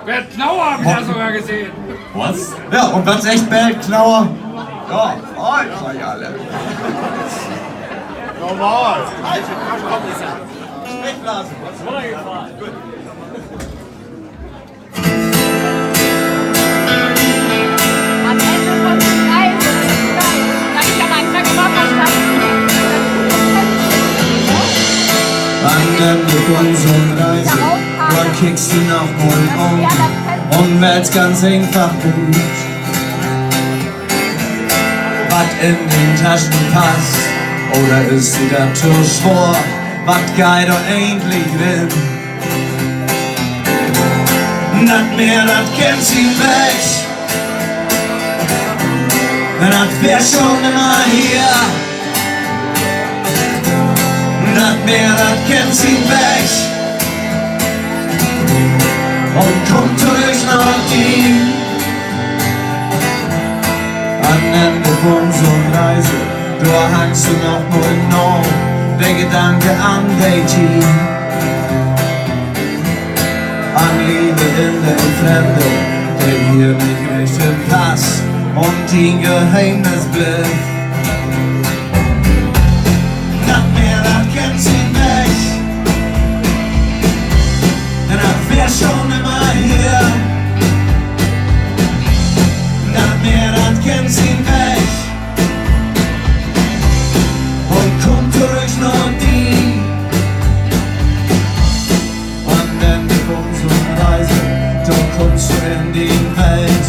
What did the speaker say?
Bert Knauer hab ich da sogar gesehen. Was? Ja, und ganz echt Bert Knauer. Ja, sag ich alle. Normal. Sprechblasen. Wundergefahren. Gut. Am Ende von Reise, sag ich am Anfang immer verstanden. Am Ende von so einer Reise, dann kickst du noch mal und wär's ganz einfach gut. Was in den Taschen passt, oder ist sie da zu schwor, was geht und endlich will. Das Meer, das kennt sie weg, das wär schon immer hier. Das Meer, das kennt sie weg und kommt durch nach ihm. Am Ende von so einer Reise, da hängst du noch mal noch der Gedanke an dein Team. An Liebe in der Fremde, der hier nicht richtig passt und dein Geheimnis bleibt. Das Meer, das kennt sie weg, das wär schon immer hier. Das Meer, das kennt sie weg und kommt durch noch die. Am Ende von so einer Reise, da kommst du in die Welt.